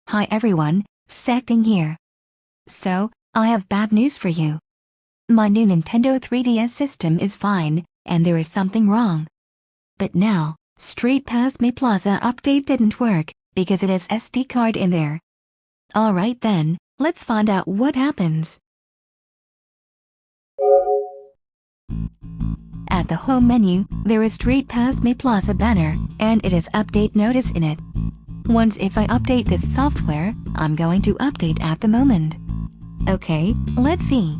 Hi everyone, Sackthing here. So, I have bad news for you. My new Nintendo 3DS system is fine, and there is something wrong. But now, Streetpass Mii Plaza update didn't work, because it has SD card in there. Alright then, let's find out what happens. At the home menu, there is Streetpass Mii Plaza banner, and it has update notice in it. Once if I update this software, I'm going to update at the moment. Okay, let's see.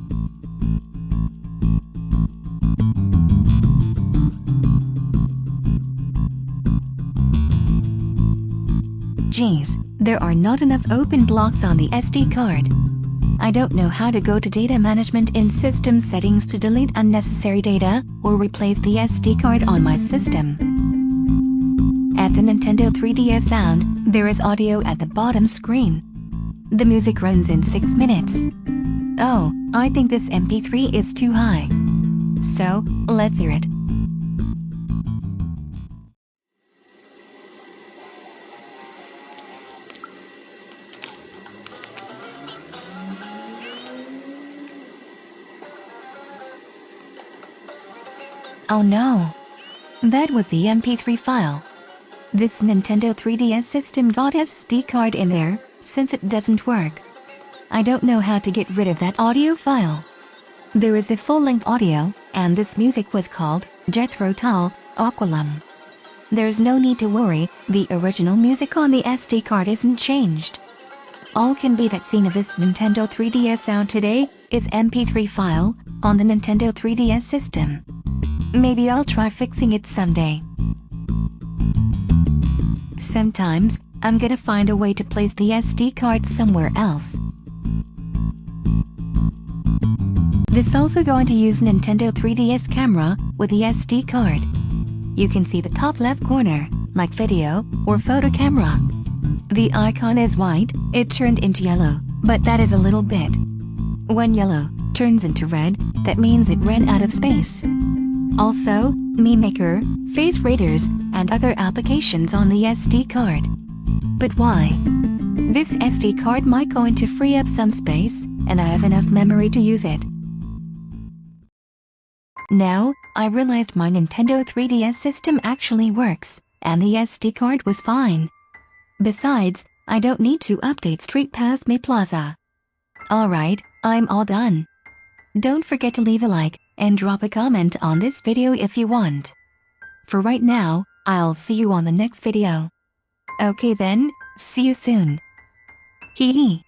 Geez, there are not enough open blocks on the SD card. I don't know how to go to data management in system settings to delete unnecessary data or replace the SD card on my system. At the Nintendo 3DS sound, there is audio at the bottom screen. The music runs in 6 minutes. Oh, I think this MP3 is too high. So, let's hear it. Oh no! That was the MP3 file. This Nintendo 3DS system got SD card in there, since it doesn't work. I don't know how to get rid of that audio file. There is a full-length audio, and this music was called Jethro Tull, Aqualum. There's no need to worry, the original music on the SD card isn't changed. All can be that scene of this Nintendo 3DS sound today is MP3 file on the Nintendo 3DS system. Maybe I'll try fixing it someday. Sometimes, I'm gonna find a way to place the SD card somewhere else. This also going to use Nintendo 3DS camera with the SD card. You can see the top left corner, like video or photo camera. The icon is white, it turned into yellow, but that is a little bit. When yellow turns into red, that means it ran out of space. Also, Mii Maker, Face Raiders, and other applications on the SD card. But why? This SD card might going to free up some space, and I have enough memory to use it. Now, I realized my Nintendo 3DS system actually works, and the SD card was fine. Besides, I don't need to update Streetpass Mii Plaza. Alright, I'm all done. Don't forget to leave a like, and drop a comment on this video if you want. For right now, I'll see you on the next video. Okay then, see you soon. Hee hee.